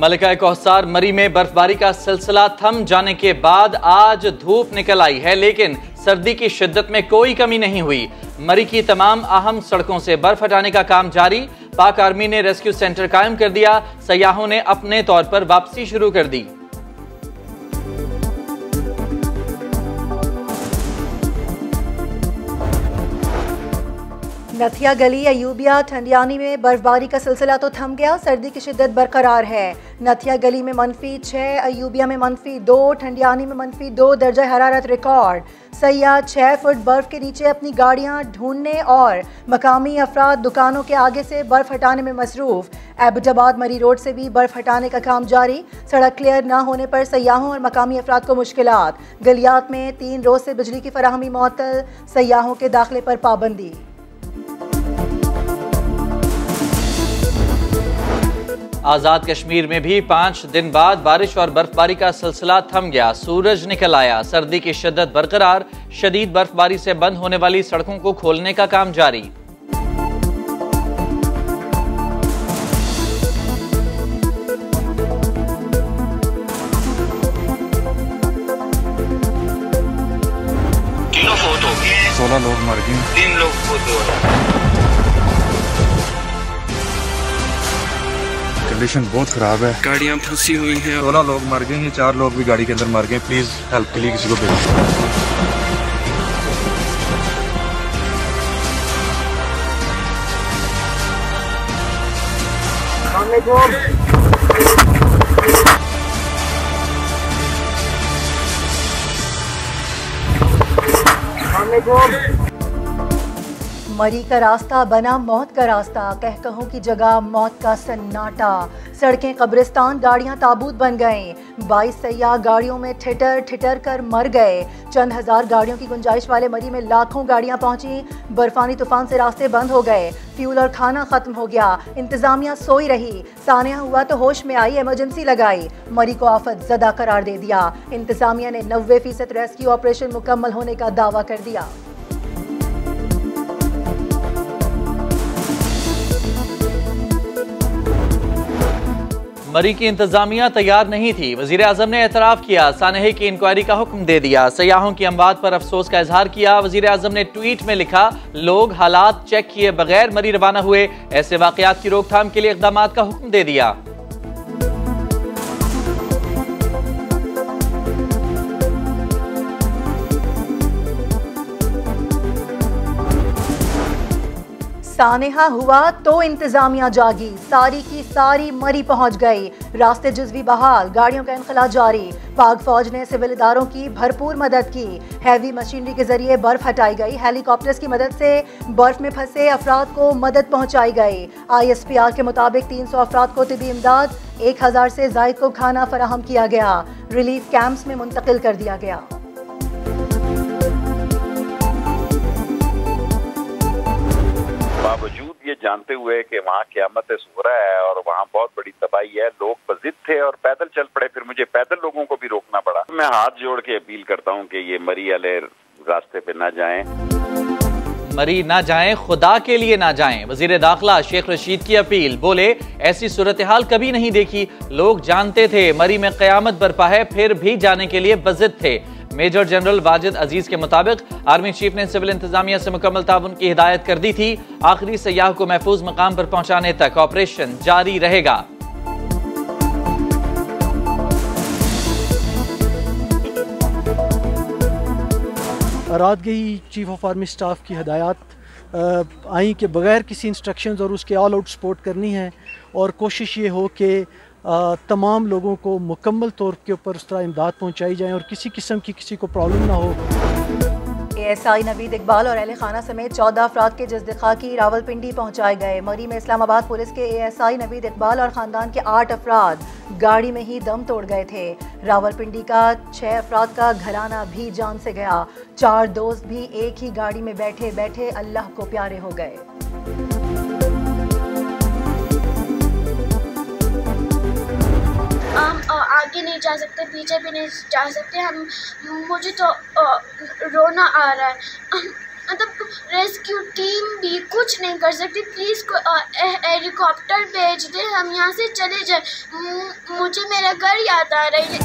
मलिका कौसार मरी में बर्फबारी का सिलसिला थम जाने के बाद आज धूप निकल आई है, लेकिन सर्दी की शिद्दत में कोई कमी नहीं हुई। मरी की तमाम अहम सड़कों से बर्फ हटाने का काम जारी। पाक आर्मी ने रेस्क्यू सेंटर कायम कर दिया। सयाहों ने अपने तौर पर वापसी शुरू कर दी। नथिया गली अयूबिया ठंडियानी में बर्फबारी का सिलसिला तो थम गया, सर्दी की शिद्दत बरकरार है। नथिया गली में -6, अयूबिया में -2, ठंडियानी में -2 दर्जा हरारत रिकॉर्ड। सयाह 6 फुट बर्फ के नीचे अपनी गाड़ियां ढूंढने और मकामी अफराद दुकानों के आगे से बर्फ हटाने में मसरूफ। एबटाबाद मरी रोड से भी बर्फ हटाने का काम जारी। सड़क क्लियर न होने पर सयाहों और मकामी अफराद को मुश्किलात। गलियात में 3 रोज से बिजली की फराहमी मुअत्तल, सयाहों के दाखिले पर पाबंदी। आज़ाद कश्मीर में भी 5 दिन बाद बारिश और बर्फबारी का सिलसिला थम गया। सूरज निकल आया, सर्दी की शिद्दत बरकरार। शदीद बर्फबारी से बंद होने वाली सड़कों को खोलने का काम जारी। तीनों फौत हो गए, 16 लोग मर गए, 3 लोग फौत हो गए। कंडीशन बहुत खराब है, गाड़ियाँ फंसी हुई हैं। 16 लोग मर गए हैं, 4 लोग भी गाड़ी के अंदर मर गए। प्लीज हेल्प के लिए किसी को भेजें। मरी का रास्ता बना मौत का रास्ता, कह कहों की जगह मौत का सन्नाटा। सड़कें कब्रिस्तान, गाड़ियां ताबूत बन गए। 22 सयाह गाड़ियों में ठिठर ठिठर कर मर गए। चंद हजार गाड़ियों की गुंजाइश वाले मरी में लाखों गाड़ियां पहुंची। बर्फानी तूफान से रास्ते बंद हो गए, फ्यूल और खाना खत्म हो गया। इंतजामिया सोई रही, सानिया हुआ तो होश में आई, इमरजेंसी लगाई। मरी को आफत ज़दा करार दे दिया। इंतजामिया ने 90% रेस्क्यू ऑपरेशन मुकम्मल होने का दावा कर दिया। मरी की इंतजामिया तैयार नहीं थी। वजीर आजम ने एतराफ़ किया, सानहे की इंक्वायरी का हुक्म दे दिया। सयाहों की अमवात पर अफसोस का इजहार किया। वजीर आजम ने ट्वीट में लिखा, लोग हालात चेक किए बगैर मरी रवाना हुए, ऐसे वाकयात की रोकथाम के लिए इक़दाम का हुक्म दे दिया। सानेहा हुआ तो इंतजामिया जागी, सारी की सारी मरी पहुंच गई। रास्ते जुज़वी बहाल, गाड़ियों का इनखला जारी। पाक फौज ने सिविल इदारों की भरपूर मदद की। हैवी मशीनरी के जरिए बर्फ हटाई गई। हेलीकॉप्टर्स की मदद से बर्फ में फंसे अफराद को मदद पहुंचाई गई। ISPR के मुताबिक 300 अफराद को तिबी इमदाद, 1000 से ज़ायद को खाना फराहम किया गया। रिलीफ कैंप्स में मुंतकिल कर दिया गया। बावजूद ये जानते हुए कि वहाँ क़यामत सुगरा है और वहाँ बहुत बड़ी तबाही है, लोग बज़िद थे और पैदल चल पड़े। फिर मुझे पैदल लोगों को भी रोकना पड़ा। मैं हाथ जोड़ के अपील करता हूँ कि ये मरी वाले रास्ते पे ना जाएं। मरी ना जाएं, खुदा के लिए ना जाएं। वजीर दाखिला शेख रशीद की अपील, बोले ऐसी सूरत हाल कभी नहीं देखी। लोग जानते थे मरी में क़यामत बरपा है, फिर भी जाने के लिए बज़िद थे। मेजर जनरल वाजिद अजीज के मुताबिक आर्मी चीफ ने सिविल इंतजामिया से मुकम्मल ताउन की हिदायत कर दी थी। आखिरी सयाह को महफूज मकाम पर पहुंचाने तक ऑपरेशन जारी रहेगा। रातगही चीफ ऑफ आर्मी स्टाफ की हिदायत आई कि बगैर किसी इंस्ट्रक्शंस और उसके ऑल आउट सपोर्ट करनी है और कोशिश ये हो कि तमाम लोगों को मुकम्मल तौर के ऊपर उस तरह इमदाद पहुँचाई जाए और किसी किस्म की किसी को प्रॉब्लम ना हो। ASI नवीद इकबाल और अहले खाना समेत 14 अफराद के जज़्द-ए खाकी रावलपिंडी पहुँचाए गए। मरी में इस्लामाबाद पुलिस के ASI नवीद इकबाल और ख़ानदान के 8 अफराद गाड़ी में ही दम तोड़ गए थे। रावलपिंडी का 6 अफराद का घराना भी जान से गया। 4 दोस्त भी एक ही गाड़ी में बैठे बैठे अल्लाह को प्यारे हो गए। हम आगे नहीं जा सकते, पीछे भी नहीं जा सकते। मुझे तो रोना आ रहा है। मतलब रेस्क्यू टीम भी कुछ नहीं कर सकती। प्लीज़ हेलीकॉप्टर भेज दे, हम यहाँ से चले जाए। मुझे मेरा घर याद आ रही है।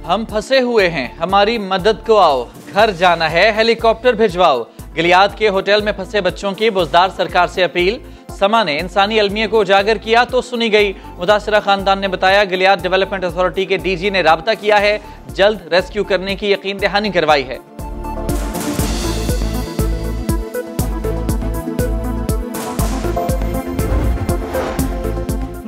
हम फंसे हुए हैं, हमारी मदद को आओ, घर जाना है, हेलीकॉप्टर भिजवाओ। गिलियाद के होटल में फंसे बच्चों की बुज़दार सरकार से अपील। समा ने इंसानी अलमिया को उजागर किया तो सुनी गई। मुतासरा खानदान ने बताया गिलियाद डेवलपमेंट अथॉरिटी के डीजी ने राब्ता किया है, जल्द रेस्क्यू करने की यकीन दहानी करवाई है।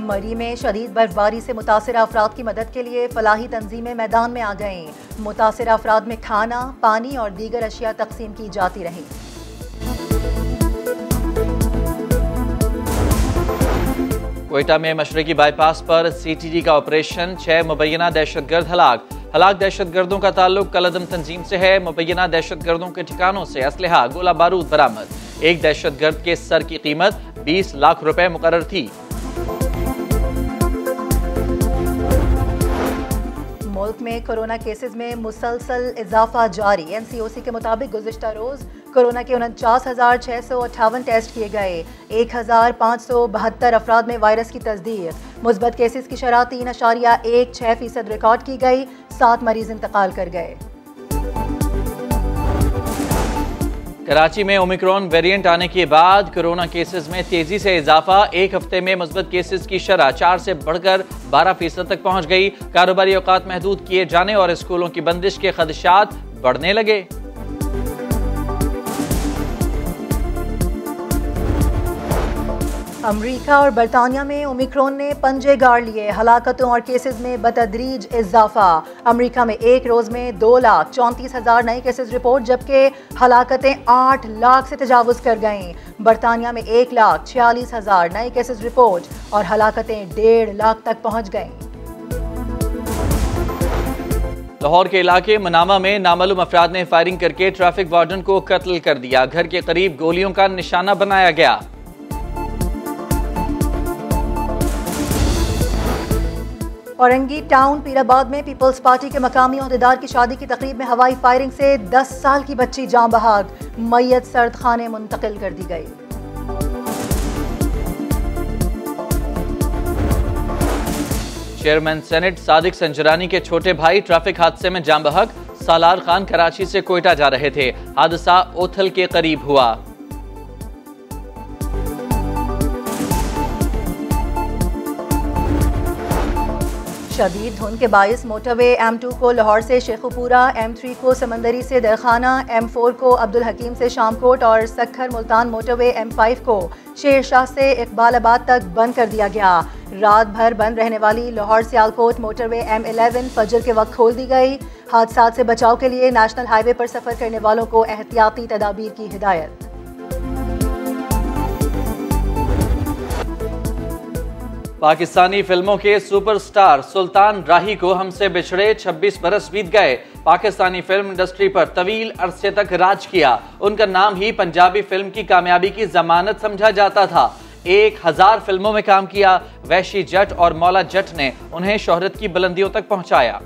मरी में शदीद बर्फबारी से मुतासिर अफराद की मदद के लिए फलाही तंजीमें मैदान में आ गईं। मुतासिर अफराद में खाना, पानी और दीगर अशिया तकसीम की जाती रही। कोयटा में मशरकी बाईपास पर CTG का ऑपरेशन, 6 मुबैना दहशतगर्द हलाक। दहशतगर्दों का ताल्लुक कलदम तंजीम से है। मुबैना दहशतगर्दों के ठिकानों से असलहा, गोला बारूद बरामद। एक दहशतगर्द के सर की कीमत 20 लाख रुपए मुकर्रर थी। मुल्क में कोरोना केसेस में मुसलसल इजाफा जारी। NCOC के मुताबिक गुज़िश्ता रोज कोरोना के 49,658 टेस्ट किए गए। 1,572 अफराद में वायरस की तस्दीक। मुस्बत केसेस की शरह 3.16% रिकॉर्ड की गई। 7 मरीज इंतकाल कर गए। कराची में ओमिक्रॉन वेरिएंट आने के बाद कोरोना केसेस में तेजी से इजाफा। एक हफ्ते में मुस्बत केसेस की शरह 4 से बढ़कर 12% तक पहुंच गई। कारोबारी औकात महदूद किए जाने और स्कूलों की बंदिश के खदशात बढ़ने लगे। अमरीका और बरतानिया में ओमिक्रॉन ने पंजे गाड़ लिए। हलाकतों और केसेस में बतदरीज इजाफा। अमरीका में एक रोज में 2,34,000 नए केसेस रिपोर्ट, जबकि हलाकतें 8 लाख से तजावुज कर गईं। बरतानिया में 1,46,000 नए केसेस रिपोर्ट और हलाकतें 1.5 लाख तक पहुंच गईं। लाहौर के इलाके मनामा में नामालूम अफराद ने फायरिंग करके ट्रैफिक वार्डन को कत्ल कर दिया। घर के करीब गोलियों का निशाना बनाया गया। औरंगी टाउन पीराबाद में पीपल्स पार्टी के मकामी ओहदेदार की शादी की तकरीब में हवाई फायरिंग से 10 साल की बच्ची जाँ बहाक। मैयत सर्द खाने मुंतकिल कर दी गई। चेयरमैन सेनेट सादिक संजरानी के छोटे भाई ट्रैफिक हादसे में जाँ बहक। सालार खान कराची से कोयटा जा रहे थे। हादसा ओथल के करीब हुआ। शदीद धुंध के बायस मोटरवे M2 को लाहौर से शेखुपुरा, M3 को समंदरी से दरखाना, M4 को अब्दुल हकीम से शामकोट और सखर मुल्तान मोटरवे M5 को शेरशाह से इकबालाबाद तक बंद कर दिया गया। रात भर बंद रहने वाली लाहौर सियालकोट मोटरवे M11 फजर के वक्त खोल दी गई। हादसा से बचाव के लिए नेशनल हाईवे पर सफर करने वालों को एहतियाती तदाबीर की हिदायत। पाकिस्तानी फिल्मों के सुपरस्टार सुल्तान राही को हमसे बिछड़े 26 बरस बीत गए। पाकिस्तानी फिल्म इंडस्ट्री पर तवील अरसे तक राज किया। उनका नाम ही पंजाबी फिल्म की कामयाबी की जमानत समझा जाता था। 1000 फिल्मों में काम किया। वैशी जट और मौला जट ने उन्हें शोहरत की बुलंदियों तक पहुंचाया।